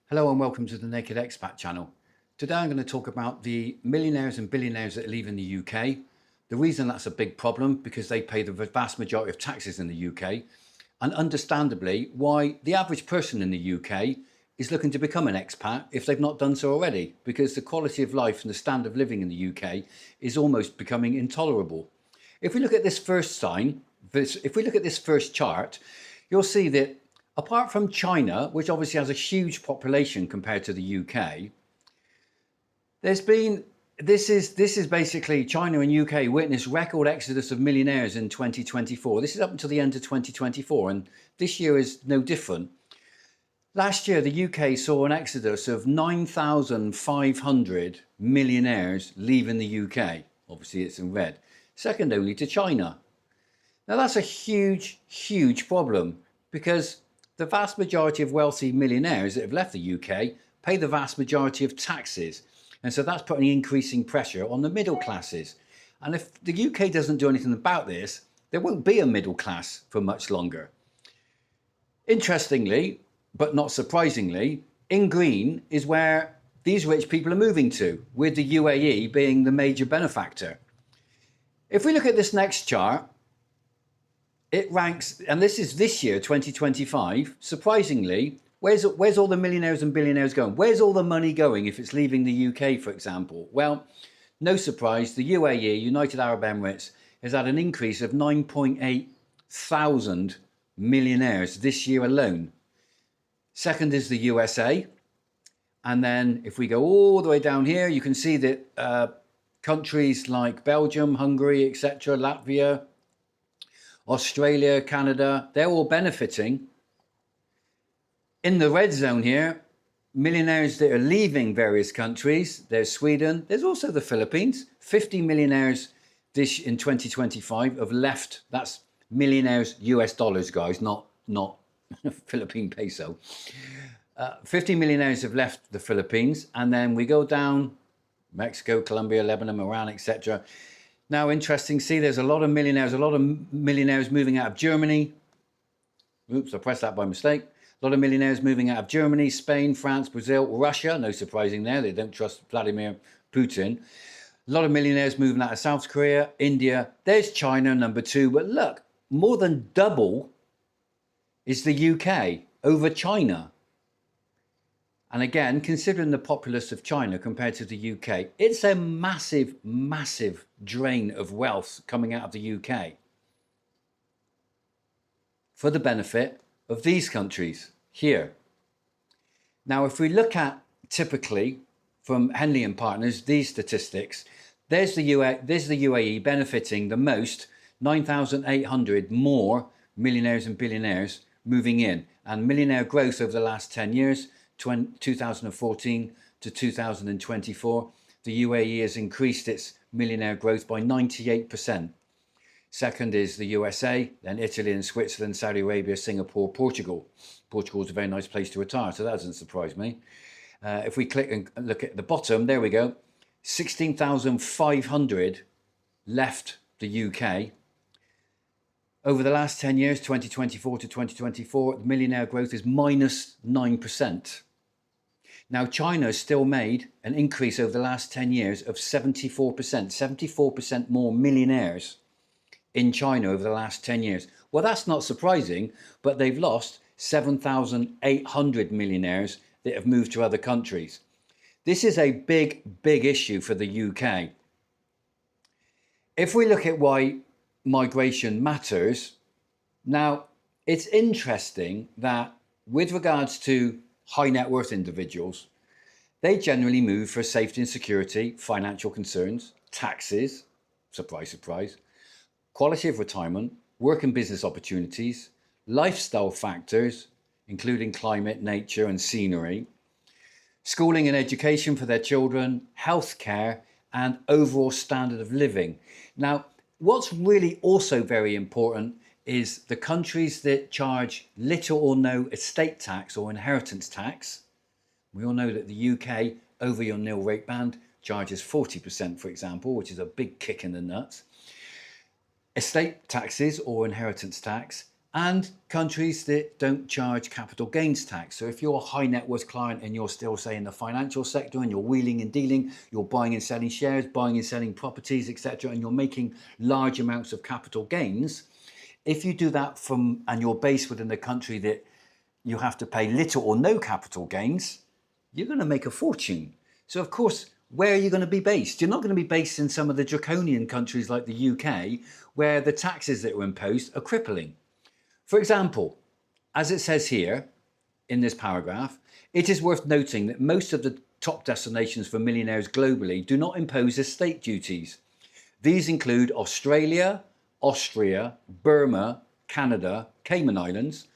Hello and welcome to the Naked Expat channel. Today I'm going to talk about the millionaires and billionaires that live in the UK. The reason that's a big problem because they pay the vast majority of taxes in the UK, and understandably why the average person in the UK is looking to become an expat if they've not done so already, because the quality of life and the standard of living in the UK is almost becoming intolerable. If we look at this first chart, you'll see that apart from China, which obviously has a huge population compared to the UK, this is basically China and UK witnessed record exodus of millionaires in 2024. This is up until the end of 2024, and this year is no different. Last year, the UK saw an exodus of 9,500 millionaires leaving the UK. Obviously, it's in red, second only to China. Now, that's a huge, huge problem because the vast majority of wealthy millionaires that have left the UK pay the vast majority of taxes. And so that's putting increasing pressure on the middle classes. And if the UK doesn't do anything about this, there won't be a middle class for much longer. Interestingly, but not surprisingly, in green is where these rich people are moving to, with the UAE being the major benefactor. If we look at this next chart, it ranks, and this is this year, 2025, surprisingly, where's all the millionaires and billionaires going? Where's all the money going if it's leaving the UK, for example? Well, no surprise, the UAE, United Arab Emirates, has had an increase of 9.8 thousand millionaires this year alone. Second is the USA. And then if we go all the way down here, you can see that countries like Belgium, Hungary, etc., Latvia, Australia, Canada, they're all benefiting. In the red zone here, millionaires that are leaving various countries, there's Sweden, there's also the Philippines. 50 millionaires this in 2025 have left. That's millionaires US dollars, guys, not Philippine peso. 50 millionaires have left the Philippines, and then we go down Mexico, Colombia, Lebanon, Iran, etc. Now, interesting, see, there's a lot of millionaires moving out of Germany. Oops, I pressed that by mistake. A lot of millionaires moving out of Germany, Spain, France, Brazil, Russia. No surprising there. They don't trust Vladimir Putin. A lot of millionaires moving out of South Korea, India. There's China, number 2. But look, more than double is the UK over China. And again, considering the populace of China compared to the UK, it's a massive, massive drain of wealth coming out of the UK for the benefit of these countries here. Now, if we look at typically from Henley and Partners, these statistics, there's the UAE benefiting the most, 9,800 more millionaires and billionaires moving in, and millionaire growth over the last 10 years, 2014 to 2024, the UAE has increased its millionaire growth by 98%. Second is the USA, then Italy and Switzerland, Saudi Arabia, Singapore, Portugal. Portugal is a very nice place to retire, so that doesn't surprise me. If we click and look at the bottom, there we go. 16,500 left the UK. Over the last 10 years, 2024 to 2024, the millionaire growth is minus 9%. Now, China has still made an increase over the last 10 years of 74%, 74% more millionaires in China over the last 10 years. Well, that's not surprising, but they've lost 7,800 millionaires that have moved to other countries. This is a big, big issue for the UK. If we look at why migration matters, now it's interesting that with regards to high net worth individuals, they generally move for safety and security, financial concerns, taxes, surprise, surprise, quality of retirement, work and business opportunities, lifestyle factors, including climate, nature and scenery, schooling and education for their children, healthcare, and overall standard of living. Now, what's really also very important is the countries that charge little or no estate tax or inheritance tax. We all know that the UK, over your nil rate band, charges 40%, for example, which is a big kick in the nuts. Estate taxes or inheritance tax and countries that don't charge capital gains tax. So if you're a high net worth client and you're still, say, in the financial sector and you're wheeling and dealing, you're buying and selling shares, buying and selling properties, etc., and you're making large amounts of capital gains, if you do that and you're based within a country that you have to pay little or no capital gains, you're going to make a fortune. So of course, where are you going to be based? You're not going to be based in some of the draconian countries like the UK, where the taxes that are imposed are crippling. For example, as it says here in this paragraph, it is worth noting that most of the top destinations for millionaires globally do not impose estate duties. These include Australia, Austria, Burma, Canada, Cayman Islands,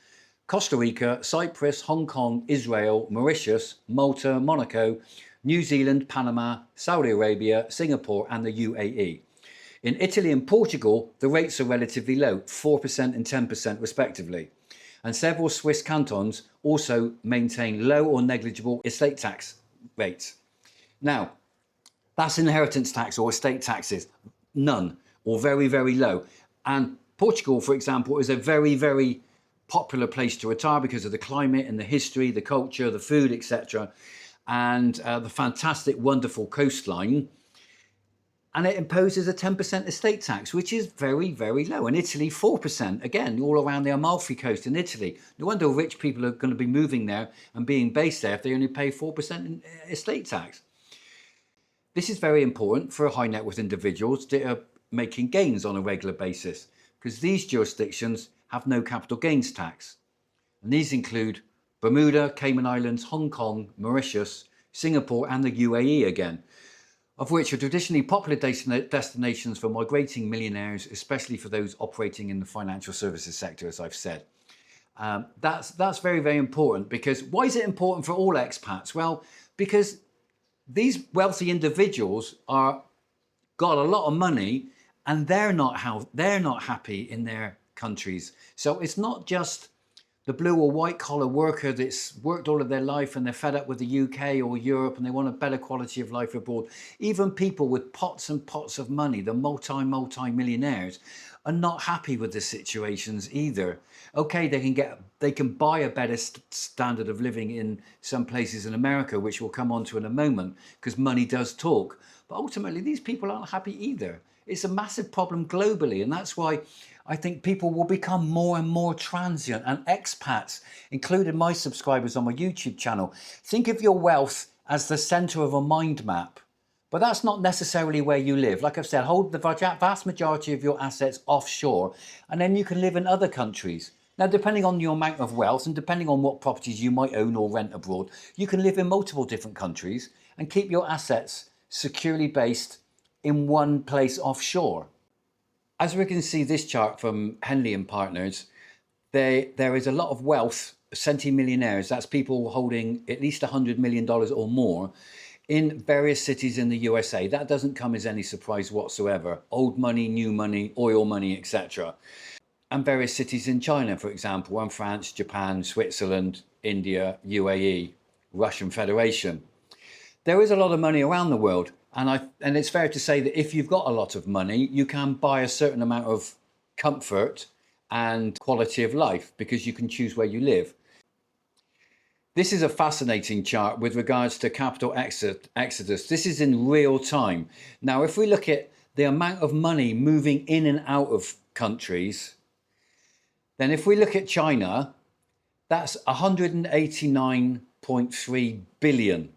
Costa Rica, Cyprus, Hong Kong, Israel, Mauritius, Malta, Monaco, New Zealand, Panama, Saudi Arabia, Singapore, and the UAE. In Italy and Portugal, the rates are relatively low, 4% and 10% respectively. And several Swiss cantons also maintain low or negligible estate tax rates. Now, that's inheritance tax or estate taxes, none or very, very low. And Portugal, for example, is a very, very popular place to retire because of the climate and the history, the culture, the food, etc. And the fantastic, wonderful coastline. And it imposes a 10% estate tax, which is very, very low. In Italy, 4%, again, all around the Amalfi Coast in Italy. No wonder rich people are going to be moving there and being based there if they only pay 4% in estate tax. This is very important for high net worth individuals that are making gains on a regular basis, because these jurisdictions have no capital gains tax. And these include Bermuda, Cayman Islands, Hong Kong, Mauritius, Singapore, and the UAE again, of which are traditionally popular destinations for migrating millionaires, especially for those operating in the financial services sector, as I've said. That's very, very important, because why is it important for all expats? Well, because these wealthy individuals got a lot of money and they're not happy in their countries. So it's not just the blue or white collar worker that's worked all of their life and they're fed up with the UK or Europe and they want a better quality of life abroad. Even people with pots and pots of money, the multi-millionaires, are not happy with the situations either. Okay, they can buy a better standard of living in some places in America, which we'll come on to in a moment, because money does talk. But ultimately, these people aren't happy either. It's a massive problem globally, and that's why I think people will become more and more transient, and expats, including my subscribers on my YouTube channel, think of your wealth as the center of a mind map. But that's not necessarily where you live. Like I've said, hold the vast majority of your assets offshore, and then you can live in other countries. Now, depending on your amount of wealth and depending on what properties you might own or rent abroad, you can live in multiple different countries and keep your assets securely based in one place offshore. As we can see this chart from Henley and Partners, there is a lot of wealth, centimillionaires, that's people holding at least $100 million or more, in various cities in the USA. That doesn't come as any surprise whatsoever. Old money, new money, oil money, etc. And various cities in China, for example, and France, Japan, Switzerland, India, UAE, Russian Federation. There is a lot of money around the world, and it's fair to say that if you've got a lot of money, you can buy a certain amount of comfort and quality of life because you can choose where you live. This is a fascinating chart with regards to capital exodus. This is in real time. Now, if we look at the amount of money moving in and out of countries, then if we look at China, that's 189.3 billion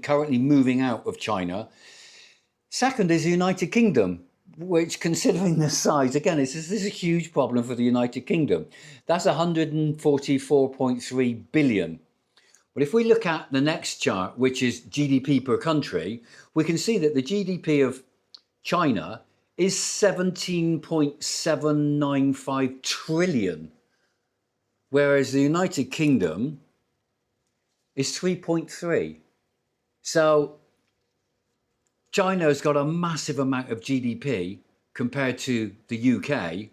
currently moving out of China. Second is the United Kingdom, which, considering the size, again, this is a huge problem for the United Kingdom. That's 144.3 billion. But if we look at the next chart, which is GDP per country, we can see that the GDP of China is 17.795 trillion, whereas the United Kingdom is 3.3. So China has got a massive amount of GDP compared to the UK.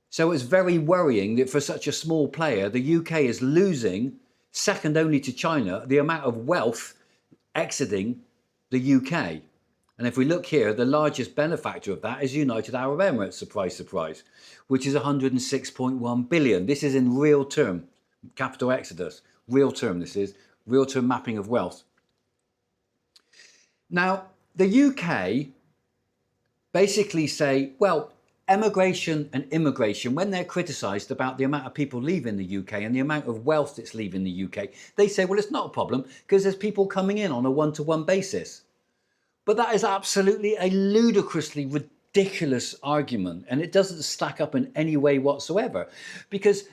So it's very worrying that for such a small player, the UK is losing, second only to China, the amount of wealth exiting the UK. And if we look here, the largest benefactor of that is United Arab Emirates, surprise, surprise, which is 106.1 billion. This is in real term, capital exodus, real term this is, real term mapping of wealth. Now, the UK basically say, well, emigration and immigration, when they're criticised about the amount of people leaving the UK and the amount of wealth that's leaving the UK, they say, well, it's not a problem because there's people coming in on a one-to-one basis. But that is absolutely a ludicrously ridiculous argument, and it doesn't stack up in any way whatsoever, because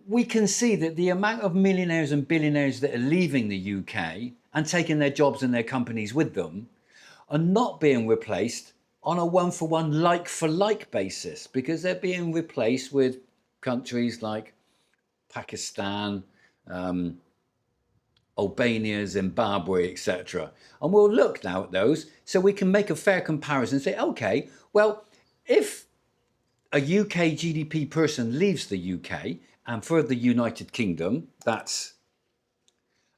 we can see that the amount of millionaires and billionaires that are leaving the UK and taking their jobs and their companies with them are not being replaced on a one-for-one, like-for-like basis, because they're being replaced with countries like Pakistan, Albania, Zimbabwe, etc. And we'll look now at those so we can make a fair comparison and say, okay, well, if a UK GDP person leaves the UK and for the United Kingdom, that's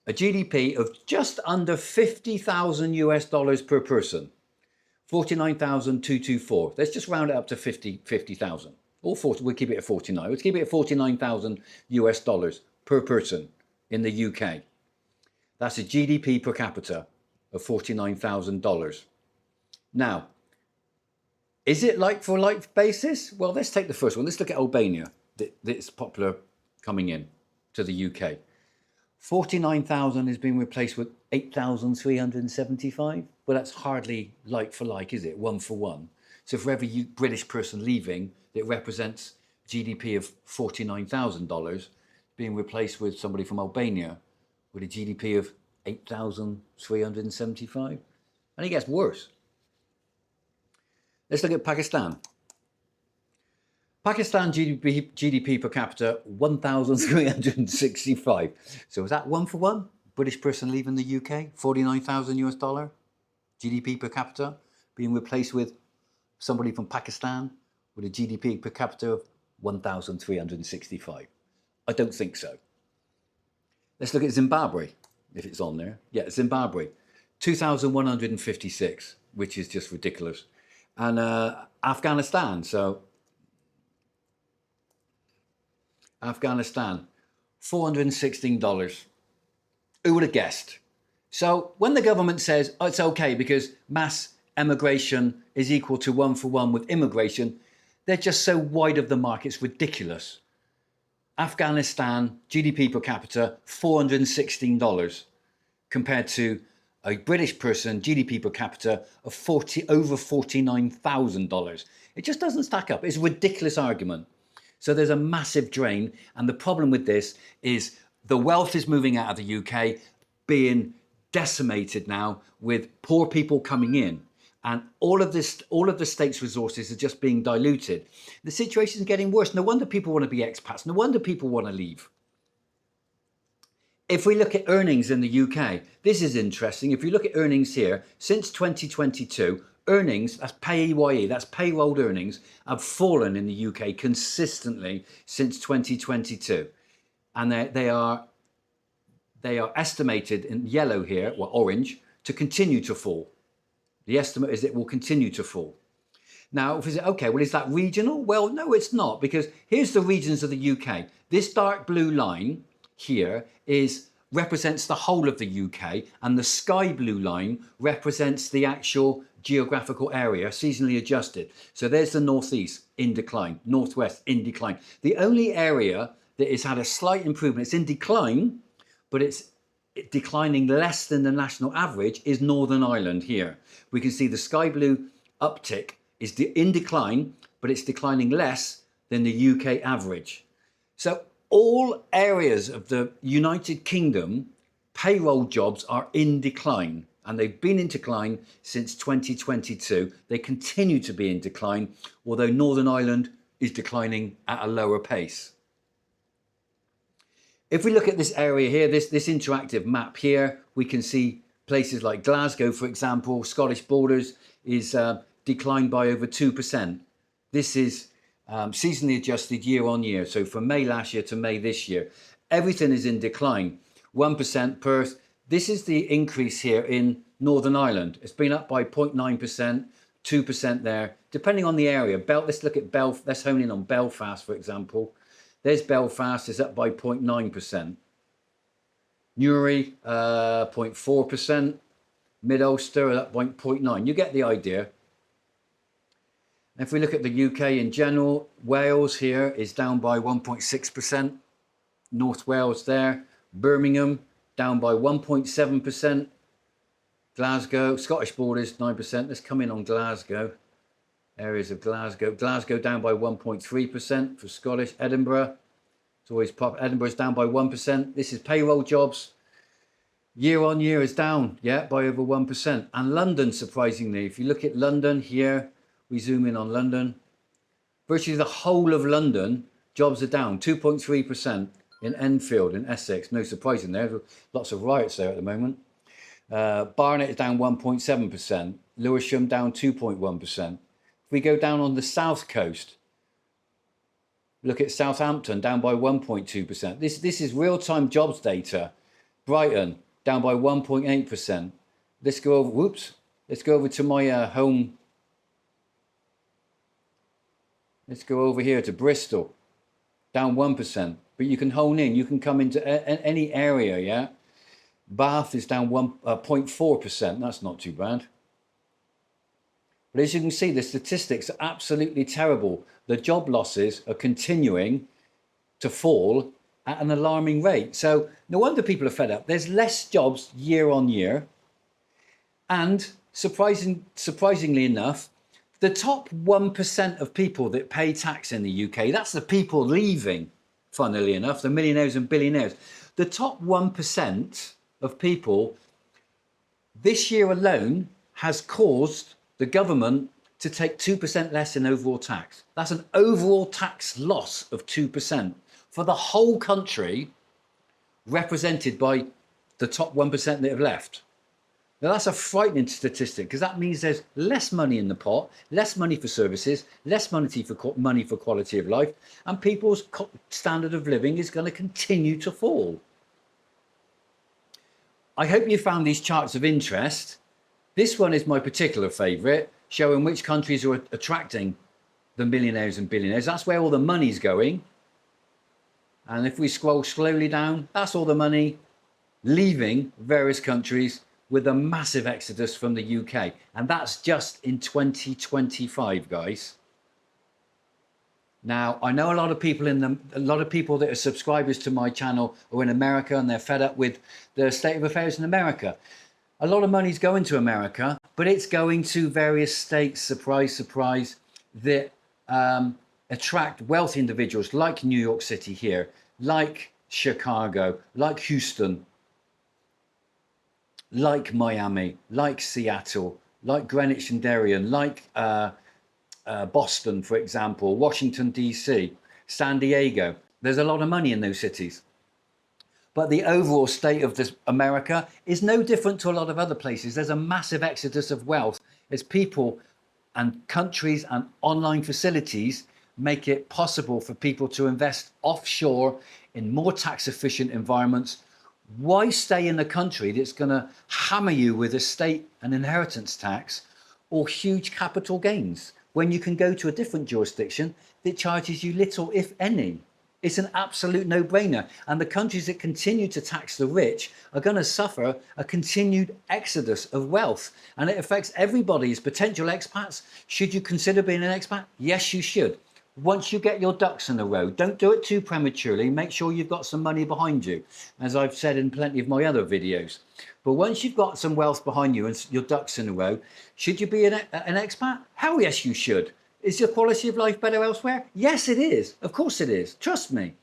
a GDP of just under 50,000 US dollars per person, 49,224. Let's just round it up to 50,000. Or 40, we'll keep it at 49. Let's keep it at 49,000 US dollars per person in the UK. That's a GDP per capita of $49,000. Now, is it like for like basis? Well, let's take the first one. Let's look at Albania. That's popular coming in to the UK. 49,000 is being replaced with 8,375. Well, that's hardly like for like, is it? One for one. So for every British person leaving, it represents GDP of $49,000 being replaced with somebody from Albania with a GDP of 8,375. And it gets worse. Let's look at Pakistan. Pakistan GDP per capita, 1,365. So is that one for one? British person leaving the UK, 49,000 US dollar GDP per capita, being replaced with somebody from Pakistan with a GDP per capita of 1,365. I don't think so. Let's look at Zimbabwe, if it's on there. Yeah, Zimbabwe, 2,156, which is just ridiculous. And Afghanistan, so Afghanistan, $416. Who would have guessed? So when the government says, oh, it's okay because mass emigration is equal to one for one with immigration, they're just so wide of the mark, it's ridiculous. Afghanistan, GDP per capita, $416, compared to a British person, GDP per capita of over $49,000. It just doesn't stack up. It's a ridiculous argument. So there's a massive drain. And the problem with this is the wealth is moving out of the UK, being decimated now with poor people coming in. And all of the state's resources are just being diluted. The situation is getting worse. No wonder people want to be expats. No wonder people want to leave. If we look at earnings in the UK, this is interesting. If you look at earnings here, since 2022, earnings, that's PAYE, that's payroll earnings, have fallen in the UK consistently since 2022. And they are estimated in yellow here, or orange, to continue to fall. The estimate is it will continue to fall. Now, if we say, okay, well, is that regional? Well, no, it's not, because here's the regions of the UK. This dark blue line here represents the whole of the UK, and the sky blue line represents the actual geographical area, seasonally adjusted. So there's the northeast in decline, northwest in decline. The only area that has had a slight improvement, it's in decline, but it's declining less than the national average, is Northern Ireland here. We can see the sky blue uptick is in decline, but it's declining less than the UK average. So all areas of the United Kingdom, payroll jobs are in decline, and they've been in decline since 2022. They continue to be in decline, although Northern Ireland is declining at a lower pace. If we look at this area here, this interactive map here, we can see places like Glasgow, for example. Scottish Borders is declined by over 2%. This is seasonally adjusted year on year. So from May last year to May this year, everything is in decline. 1% Perth. This is the increase here in Northern Ireland. It's been up by 0.9%, 2% there, depending on the area. Let's look at let's hone in on Belfast, for example. There's Belfast, is up by 0.9%. Newry, 0.4%. Mid-Ulster, up by 0.9%. You get the idea. If we look at the UK in general, Wales here is down by 1.6%. North Wales there. Birmingham, down by 1.7%. Glasgow, Scottish borders, 9%. Let's come in on Glasgow. Areas of Glasgow. Glasgow down by 1.3% for Scottish. Edinburgh, it's always pop. Edinburgh's down by 1%. This is payroll jobs. Year on year is down, yeah, by over 1%. And London, surprisingly, if you look at London here, we zoom in on London. Virtually the whole of London, jobs are down 2.3% in Enfield, in Essex. No surprising there. Lots of riots there at the moment. Barnet is down 1.7%. Lewisham down 2.1%. If we go down on the south coast, look at Southampton down by 1.2%. This is real-time jobs data. Brighton down by 1.8%. Let's go over. Whoops. Let's go over to my home. Let's go over here to Bristol, down 1%. But you can hone in. You can come into any area. Yeah. Bath is down 0.4%. That's not too bad. But as you can see, the statistics are absolutely terrible. The job losses are continuing to fall at an alarming rate. So no wonder people are fed up. There's less jobs year on year. And surprisingly enough, the top 1% of people that pay tax in the UK, that's the people leaving, funnily enough, the millionaires and billionaires. The top 1% of people this year alone has caused the government to take 2% less in overall tax. That's an overall tax loss of 2% for the whole country, represented by the top 1% that have left. Now that's a frightening statistic, because that means there's less money in the pot, less money for services, less money for quality of life, and people's standard of living is going to continue to fall. I hope you found these charts of interest. This one is my particular favourite, showing which countries are attracting the millionaires and billionaires. That's where all the money's going. And if we scroll slowly down, that's all the money leaving various countries, with a massive exodus from the UK. And that's just in 2025, guys. Now, I know a lot of people that are subscribers to my channel are in America, and they're fed up with the state of affairs in America. A lot of money's going to America, but it's going to various states, surprise, surprise, that attract wealthy individuals like New York City here, like Chicago, like Houston, like Miami, like Seattle, like Greenwich and Darien, like Boston, for example, Washington, D.C., San Diego. There's a lot of money in those cities. But the overall state of America is no different to a lot of other places. There's a massive exodus of wealth as people and countries and online facilities make it possible for people to invest offshore in more tax efficient environments. Why stay in a country that's going to hammer you with estate and inheritance tax or huge capital gains when you can go to a different jurisdiction that charges you little, if any? It's an absolute no-brainer. And the countries that continue to tax the rich are going to suffer a continued exodus of wealth. And it affects everybody as potential expats. Should you consider being an expat? Yes, you should. Once you get your ducks in a row, don't do it too prematurely. Make sure you've got some money behind you, as I've said in plenty of my other videos. But once you've got some wealth behind you and your ducks in a row, should you be an expat? Hell yes, you should. Is your quality of life better elsewhere? Yes, it is. Of course it is. Trust me.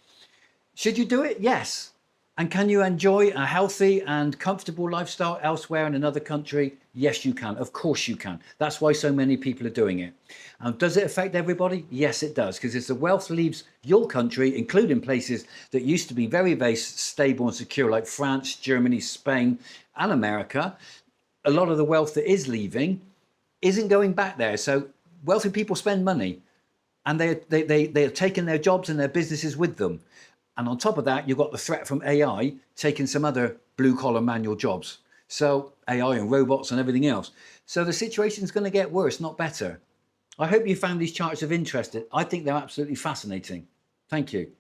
Should you do it? Yes. And can you enjoy a healthy and comfortable lifestyle elsewhere in another country? Yes, you can. Of course you can. That's why so many people are doing it. And does it affect everybody? Yes, it does. Because as the wealth leaves your country, including places that used to be very, very stable and secure, like France, Germany, Spain, and America, a lot of the wealth that is leaving isn't going back there. So wealthy people spend money, and they're taking their jobs and their businesses with them. And on top of that, you've got the threat from AI taking some other blue-collar manual jobs. So AI and robots and everything else. So the situation is going to get worse, not better. I hope you found these charts of interest. I think they're absolutely fascinating. Thank you.